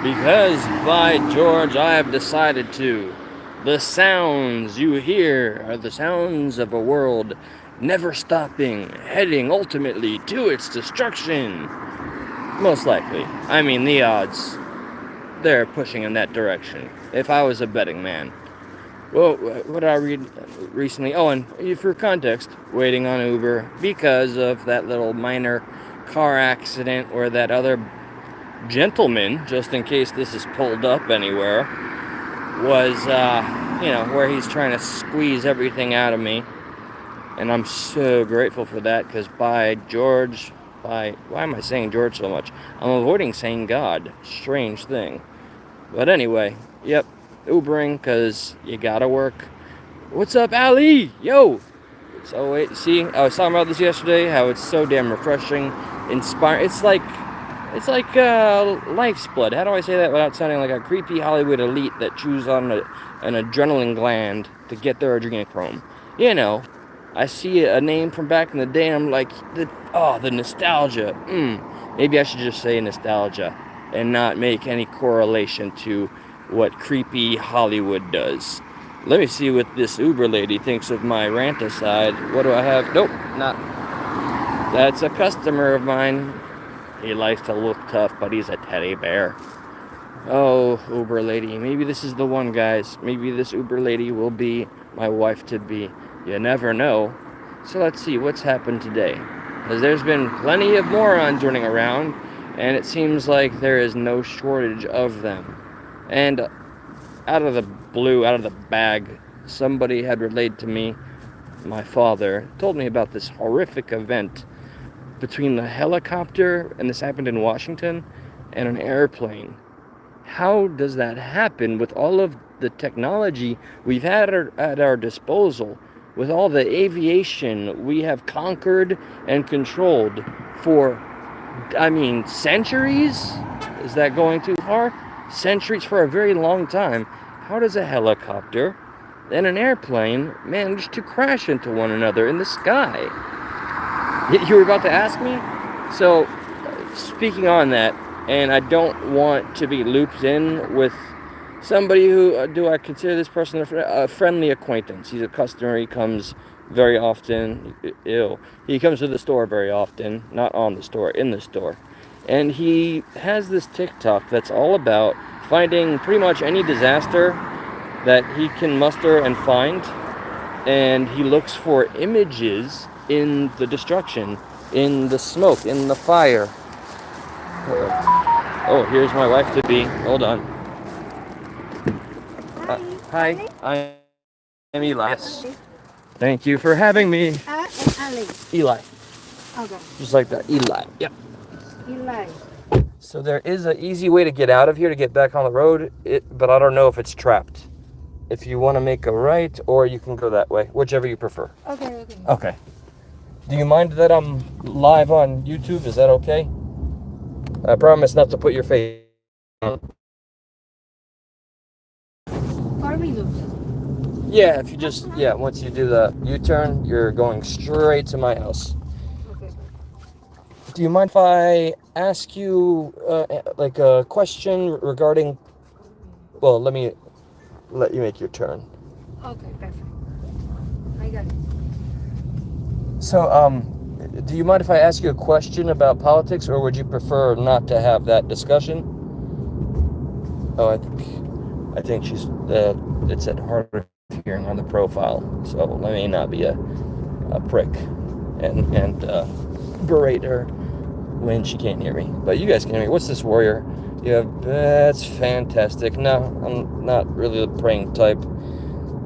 Because, by George, I have decided to. The sounds you hear are the sounds of a world never stopping, heading ultimately to its destruction. Most likely. I mean, the odds, they're pushing in that direction. If I was a betting man. Well, what did I read recently? Oh, and for context, waiting on Uber because of that little minor car accident where that other gentleman, just in case this is pulled up anywhere, was, where he's trying to squeeze everything out of me. And I'm so grateful for that because by George, why am I saying George so much? I'm avoiding saying God. Strange thing. But anyway, yep, Ubering because you gotta work. What's up, Ali? Yo! So wait, see, I was talking about this yesterday, how it's so damn refreshing, inspiring. It's like life's blood. How do I say that without sounding like a creepy Hollywood elite that chews on an adrenaline gland to get their adrenochrome? You know, I see a name from back in the day, and I'm like, the nostalgia. Maybe I should just say nostalgia, and not make any correlation to what creepy Hollywood does. Let me see what this Uber lady thinks of my rant aside. What do I have? Nope, not. That's a customer of mine. He likes to look tough, but he's a teddy bear. Oh, Uber lady. Maybe this is the one, guys. Maybe this Uber lady will be my wife to be. You never know. So let's see what's happened today. Because there's been plenty of morons running around, and it seems like there is no shortage of them. And out of the blue, out of the bag, somebody had relayed to me, my father, told me about this horrific event between the helicopter, and this happened in Washington, and an airplane. How does that happen with all of the technology we've had at our disposal, with all the aviation we have conquered and controlled for, centuries? Is that going too far? Centuries, for a very long time. How does a helicopter and an airplane manage to crash into one another in the sky? You were about to ask me? So, speaking on that, and I don't want to be looped in with somebody who, do I consider this person a friendly acquaintance? He's a customer, he comes very often. He comes to the store very often, not on the store, in the store. And he has this TikTok that's all about finding pretty much any disaster that he can muster and find, and he looks for images in the destruction, in the smoke, in the fire. Oh, here's my wife to be. Hold on. Hi, I'm Eli. Yes. Thank you for having me. And Ali. Eli. Okay. Just like that. Eli. Yep. Eli. So there is an easy way to get out of here to get back on the road, but I don't know if it's trapped. If you want to make a right, or you can go that way, whichever you prefer. Okay. Okay. Do you mind that I'm live on YouTube? Is that okay? I promise not to put your face on. 4 minutes. Yeah, if you once you do the U-turn, you're going straight to my house. Okay. Do you mind if I ask you, like a question regarding, well, let me let you make your turn. Okay, perfect. I got it. So, do you mind if I ask you a question about politics, or would you prefer not to have that discussion? Oh, I think she's, it said hard of hearing on the profile, so let me not be a prick and berate her when she can't hear me. But you guys can hear me. What's this warrior? That's fantastic. No, I'm not really the praying type.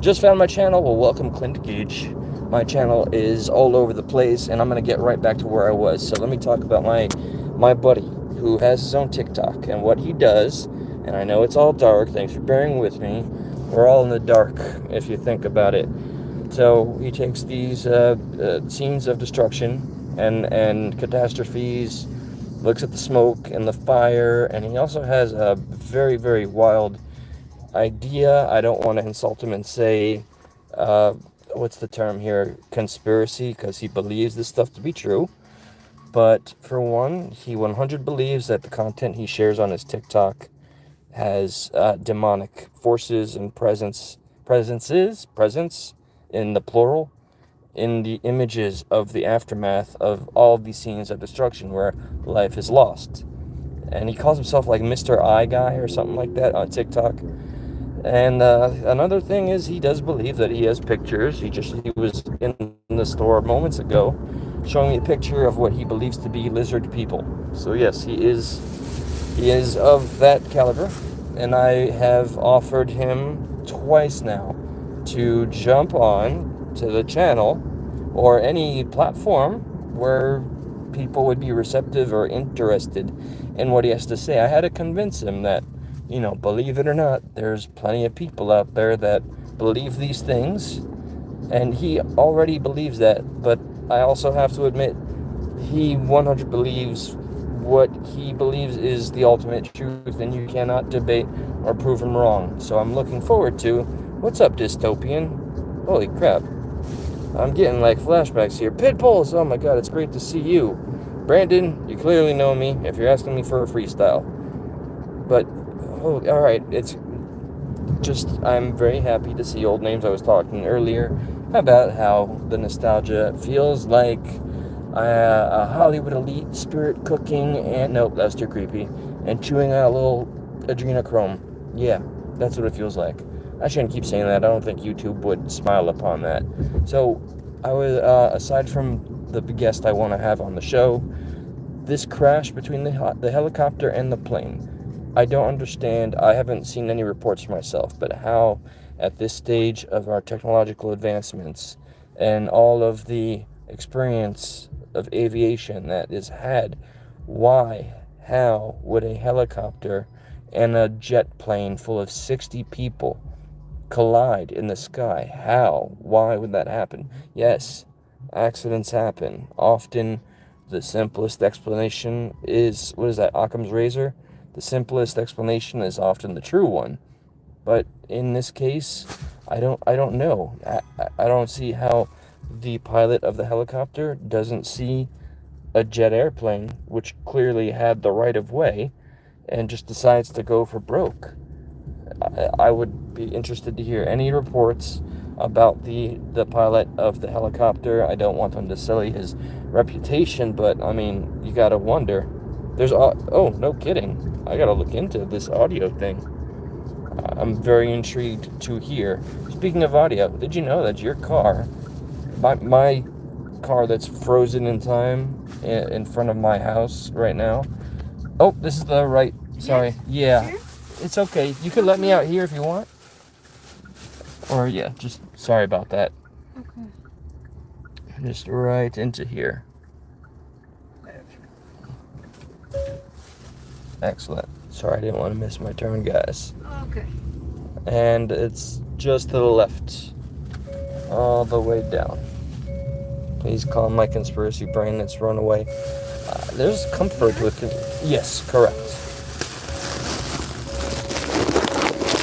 Just found my channel. Well, welcome, Clint Gage. My channel is all over the place, and I'm going to get right back to where I was. So let me talk about my buddy who has his own TikTok and what he does. And I know it's all dark. Thanks for bearing with me. We're all in the dark, if you think about it. So he takes these scenes of destruction and catastrophes, looks at the smoke and the fire, and he also has a very, very wild idea. I don't want to insult him and say, what's the term here, conspiracy, because he believes this stuff to be true. But for one, he 100 believes that the content he shares on his TikTok has demonic forces and presence in the plural in the images of the aftermath of all of these scenes of destruction where life is lost. And he calls himself like Mr. I Guy or something like that on TikTok. And another thing is he does believe that he has pictures. He was in the store moments ago showing me a picture of what he believes to be lizard people. So yes, he is of that caliber, and I have offered him twice now to jump on to the channel or any platform where people would be receptive or interested in what he has to say. I had to convince him that, believe it or not, there's plenty of people out there that believe these things, and he already believes that, but I also have to admit, he 100 believes what he believes is the ultimate truth, and you cannot debate or prove him wrong. So I'm looking forward to, what's up, dystopian? Holy crap. I'm getting like flashbacks here. Pitbulls! Oh my god, it's great to see you. Brandon, you clearly know me if you're asking me for a freestyle. But, alright, it's just, I'm very happy to see old names. I was talking earlier about how the nostalgia feels like a Hollywood elite spirit cooking, and nope, that's too creepy, and chewing on a little adrenochrome. Yeah, that's what it feels like. I shouldn't keep saying that. I don't think YouTube would smile upon that. So, I was, aside from the guest I want to have on the show, this crash between the helicopter and the plane, I don't understand. I haven't seen any reports for myself, but how, at this stage of our technological advancements and all of the experience of aviation that is had, how would a helicopter and a jet plane full of 60 people collide in the sky? Why would that happen? Yes, accidents happen. Often, the simplest explanation is, what is that, Occam's razor? The simplest explanation is often the true one. But in this case, I don't know. I don't see how the pilot of the helicopter doesn't see a jet airplane, which clearly had the right of way, and just decides to go for broke. I would be interested to hear any reports about the pilot of the helicopter. I don't want him to sully his reputation, but I mean, you gotta wonder. Oh, no kidding. I gotta look into this audio thing. I'm very intrigued to hear. Speaking of audio, did you know that your car, my car that's frozen in time in front of my house right now? Oh, this is the right. Sorry. Yes. Yeah. Here? It's okay. You could let me out here if you want. Or, yeah, just sorry about that. Okay. Just right into here. Excellent. Sorry, I didn't want to miss my turn, guys. Okay. And it's just to the left. All the way down. Please calm my conspiracy brain that's run away. There's comfort with... Yes, correct.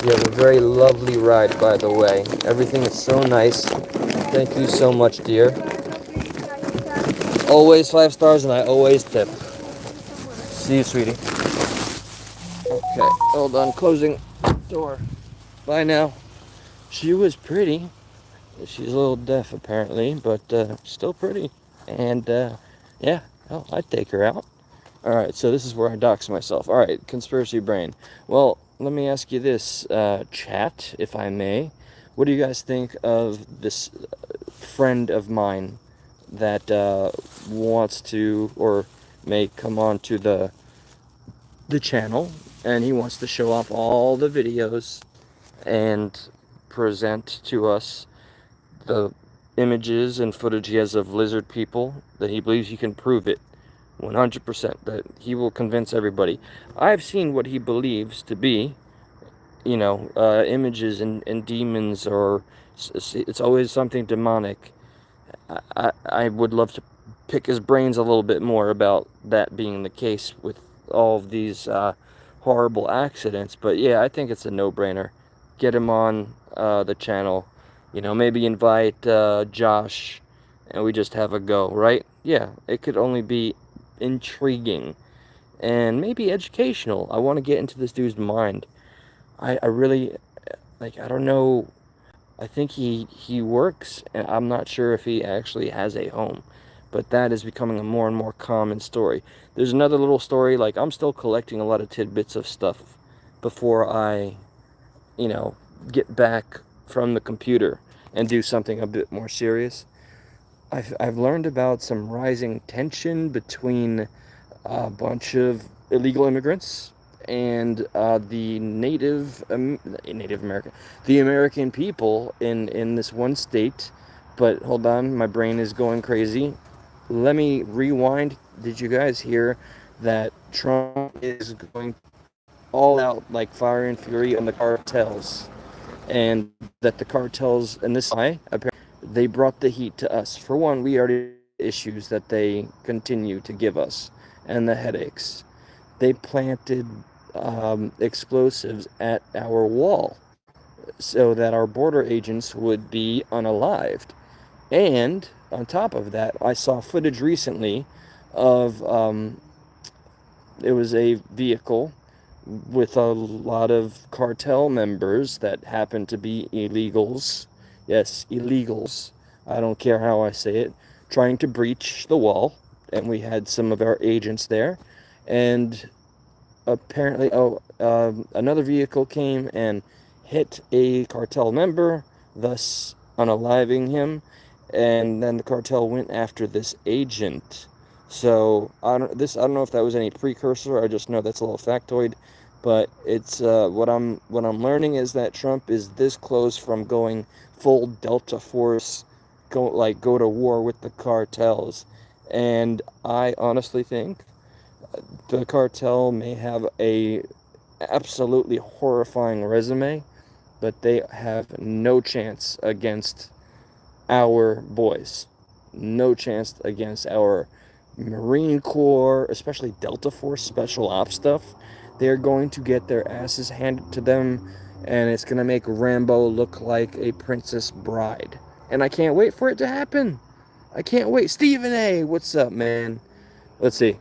You have a very lovely ride, by the way. Everything is so nice. Thank you so much, dear. Always 5 stars, and I always tip. See you, sweetie. Okay, hold on. Closing door. Bye now. She was pretty. She's a little deaf, apparently, but still pretty. And, yeah, I'd take her out. Alright, so this is where I dox myself. Alright, conspiracy brain. Well, let me ask you this, chat, if I may. What do you guys think of this friend of mine that wants to, or may come on to the channel, and he wants to show off all the videos and present to us the images and footage he has of lizard people, that he believes he can prove it 100%, that he will convince everybody. I've seen what he believes to be, images and demons, or it's always something demonic. I would love to pick his brains a little bit more about that being the case with all of these horrible accidents. But yeah, I think it's a no-brainer. Get him on the channel. Maybe invite Josh, and we just have a go, right? Yeah, it could only be intriguing and maybe educational. I want to get into this dude's mind. I really, like, I don't know. I think he works, and I'm not sure if he actually has a home. But that is becoming a more and more common story. There's another little story, like, I'm still collecting a lot of tidbits of stuff before I, you know, get back from the computer and do something a bit more serious. I've learned about some rising tension between a bunch of illegal immigrants and the Native American, the American people in this one state. But hold on, my brain is going crazy. Let me rewind. Did you guys hear that Trump is going all out like fire and fury on the cartels, and that the cartels, and this apparently they brought the heat to us. For one, we already issues that they continue to give us and the headaches. They planted explosives at our wall so that our border agents would be unalived. And on top of that, I saw footage recently of it was a vehicle with a lot of cartel members that happen to be illegals. Yes, illegals. I don't care how I say it. Trying to breach the wall. And we had some of our agents there. And apparently, another vehicle came and hit a cartel member, thus unaliving him. And then the cartel went after this agent. So I don't know if that was any precursor. I just know that's a little factoid, but it's what I'm learning is that Trump is this close from going full Delta Force, go to war with the cartels, and I honestly think the cartel may have a absolutely horrifying resume, but they have no chance against our boys. No chance against our Marine Corps, especially Delta Force Special Ops stuff. They're going to get their asses handed to them, and it's going to make Rambo look like a princess bride. And I can't wait for it to happen. I can't wait. Stephen A., what's up, man? Let's see.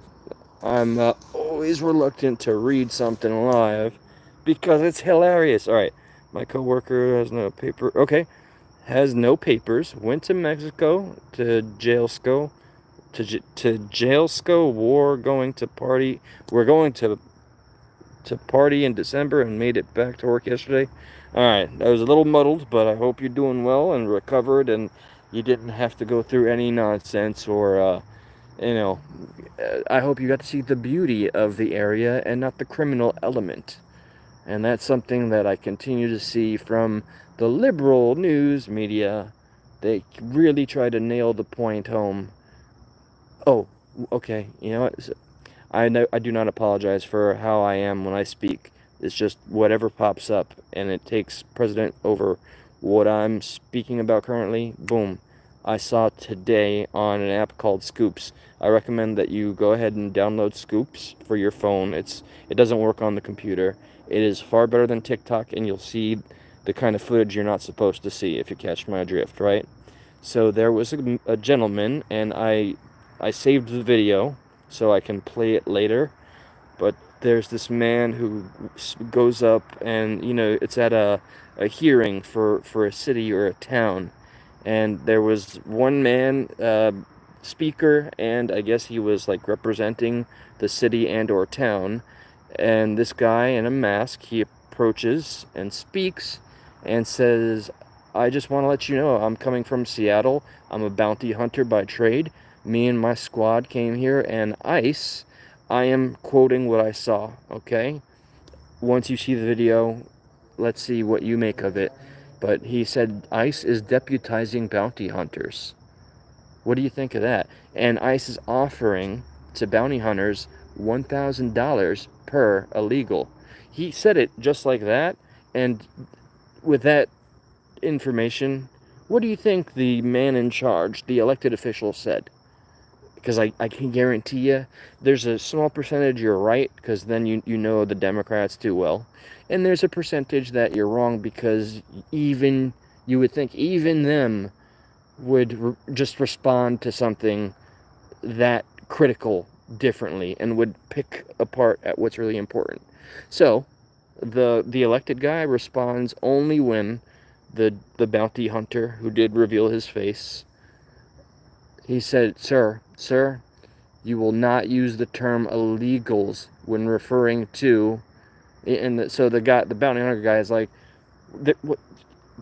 I'm always reluctant to read something live because it's hilarious. All right. My coworker has no paper. Okay, has no papers, went to Mexico to jailsco, to jailsco war, going to party. We're going to party in December and made it back to work yesterday. All right, that was a little muddled, but I hope you're doing well and recovered, and you didn't have to go through any nonsense or you know. I hope you got to see the beauty of the area and not the criminal element. And that's something that I continue to see from the liberal news media. They really try to nail the point home. Oh, okay. You know what? I know I do not apologize for how I am when I speak. It's just whatever pops up, and it takes precedent over what I'm speaking about currently. Boom. I saw today on an app called Scoops. I recommend that you go ahead and download Scoops for your phone. It doesn't work on the computer. It is far better than TikTok, and you'll see the kind of footage you're not supposed to see if you catch my drift, right? So there was a gentleman, and I saved the video so I can play it later. But there's this man who goes up, and it's at a hearing for a city or a town, and there was one man, speaker, and I guess he was like representing the city and or town. And this guy in a mask, he approaches and speaks and says, I just want to let you know I'm coming from Seattle. I'm a bounty hunter by trade. Me and my squad came here, and ICE, I am quoting what I saw, okay? Once you see the video, let's see what you make of it. But he said ICE is deputizing bounty hunters. What do you think of that? And ICE is offering to bounty hunters $1,000 per illegal. He said it just like that, and with that information, what do you think the man in charge, the elected official, said? Because I can guarantee you there's a small percentage you're right, because then you know the Democrats too well, and there's a percentage that you're wrong, because even you would think even them would just respond to something that critical differently and would pick apart at what's really important. So the elected guy responds only when the bounty hunter who did reveal his face, he said, sir, you will not use the term illegals when referring to, and so the bounty hunter guy is like,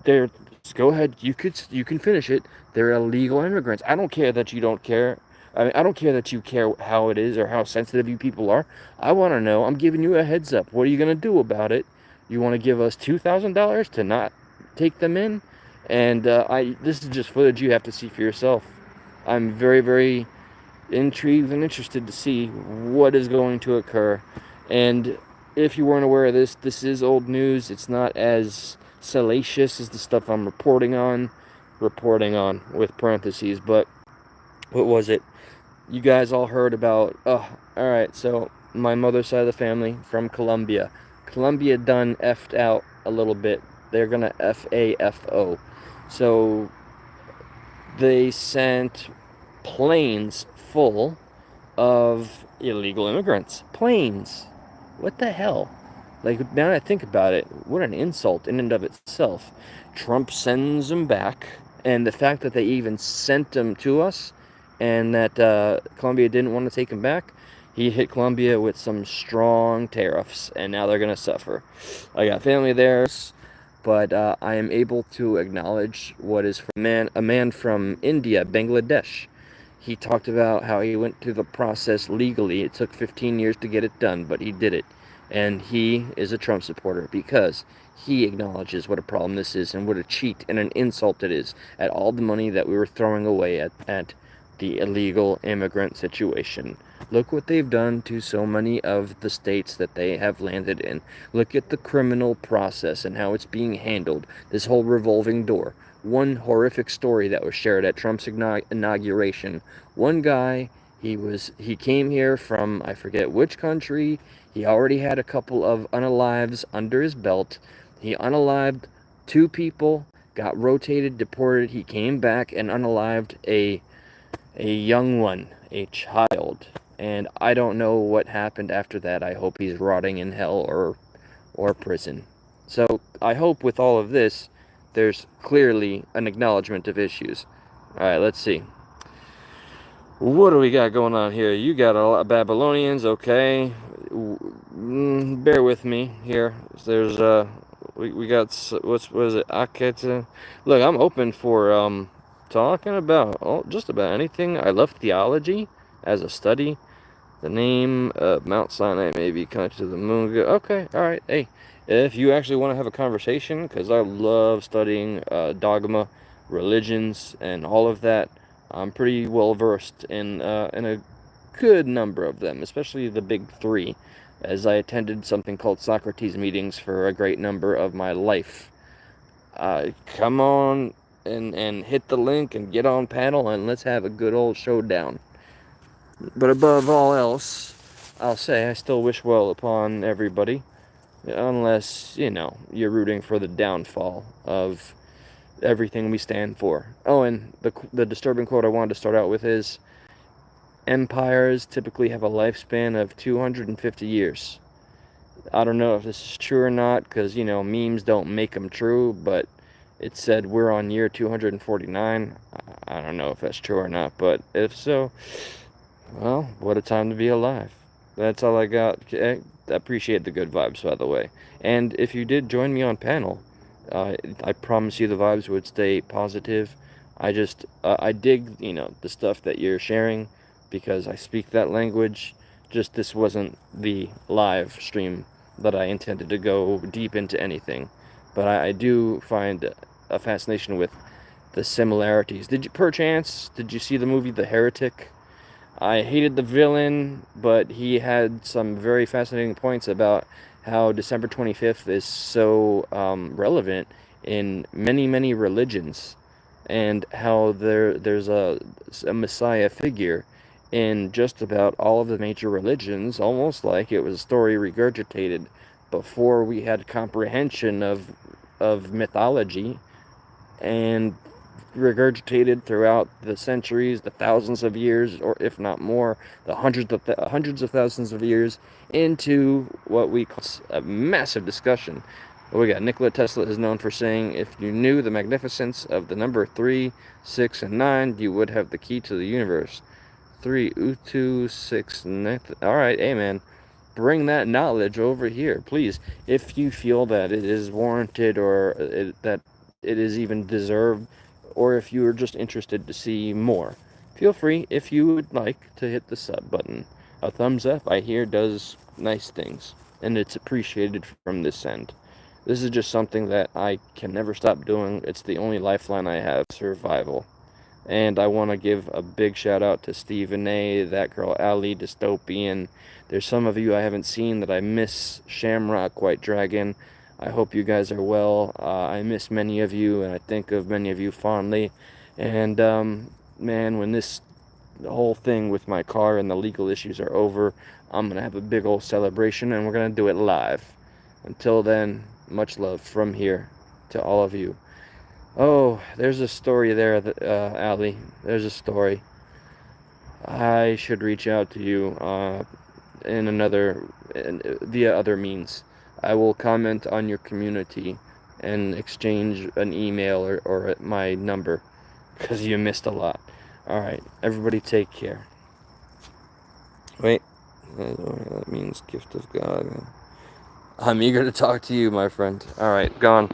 they're, go ahead, you can finish it. They're illegal immigrants. I don't care that you don't care. I mean, I don't care that you care how it is or how sensitive you people are. I want to know. I'm giving you a heads up. What are you gonna do about it? You want to give us $2,000 to not take them in? And this is just footage you have to see for yourself. I'm very, very intrigued and interested to see what is going to occur. And if you weren't aware of this, this is old news. It's not as salacious as the stuff I'm reporting on with parentheses. But what was it? You guys all heard about, oh, all right, so my mother's side of the family from Colombia. Colombia done effed out a little bit. They're gonna FAFO. So they sent planes full of illegal immigrants. Planes. What the hell? Like, now that I think about it, what an insult in and of itself. Trump sends them back, and the fact that they even sent them to us, and that Colombia didn't want to take them back, he hit Colombia with some strong tariffs, and now they're going to suffer. I got family there, but I am able to acknowledge what is from a man from India, Bangladesh. He talked about how he went through the process legally. It took 15 years to get it done, but he did it. And he is a Trump supporter because he acknowledges what a problem this is and what a cheat and an insult it is at all the money that we were throwing away at the illegal immigrant situation. Look what they've done to so many of the states that they have landed in. Look at the criminal process and how it's being handled. This whole revolving door. One horrific story that was shared at Trump's inauguration. One guy, he came here from, I forget which country. He already had a couple of unalives under his belt. He unalived 2 people, got rotated, deported. He came back and unalived a young one, a child. And I don't know what happened after that. I hope he's rotting in hell or prison. So I hope with all of this, there's clearly an acknowledgement of issues. All right, let's see. What do we got going on here? You got a lot of Babylonians, okay. Bear with me here. There's we got, what is it, Aketa? Look, I'm open for talking about just about anything. I love theology as a study. The name Mount Sinai may be connected to the moon. Okay, all right. Hey, if you actually want to have a conversation, because I love studying dogma, religions, and all of that, I'm pretty well versed in a good number of them, especially the big 3, as I attended something called Socrates meetings for a great number of my life. Come on and hit the link and get on panel and let's have a good old showdown. But above all else, I'll say I still wish well upon everybody, unless, you're rooting for the downfall of everything we stand for. Oh, and the disturbing quote I wanted to start out with is, empires typically have a lifespan of 250 years. I don't know if this is true or not, because, memes don't make them true, but it said we're on year 249. I don't know if that's true or not, but if so, well, what a time to be alive. That's all I got. I appreciate the good vibes, by the way. And if you did join me on panel, I promise you the vibes would stay positive. I dig, the stuff that you're sharing because I speak that language. Just this wasn't the live stream that I intended to go deep into anything. But I do find a fascination with the similarities. Did you see the movie The Heretic? I hated the villain, but he had some very fascinating points about how December 25th is so relevant in many, many religions, and how there's a Messiah figure in just about all of the major religions, almost like it was a story regurgitated before we had comprehension of mythology, and regurgitated throughout the centuries, the thousands of years, or if not more, the hundreds of thousands of years, into what we call a massive discussion. We got Nikola Tesla is known for saying, if you knew the magnificence of the number 3, 6, and 9, you would have the key to the universe. 3, Utu, 6, alright, amen. Bring that knowledge over here, please. If you feel that it is warranted or that it is even deserved, or if you are just interested to see more, feel free, if you would like, to hit the sub button. A thumbs up, I hear, does nice things, and it's appreciated from this end. This is just something that I can never stop doing. It's the only lifeline I have, survival. And I want to give a big shout out to Stephen A., that girl Ali, Dystopian. There's some of you I haven't seen that I miss. Shamrock, White Dragon. I hope you guys are well. I miss many of you, and I think of many of you fondly. And, man, when this whole thing with my car and the legal issues are over, I'm going to have a big old celebration, and we're going to do it live. Until then, much love from here to all of you. Oh, there's a story there, Ali. There's a story. I should reach out to you via other means. I will comment on your community and exchange an email or my number, because you missed a lot. Alright, everybody take care. Wait, that means gift of God. I'm eager to talk to you, my friend. Alright, gone.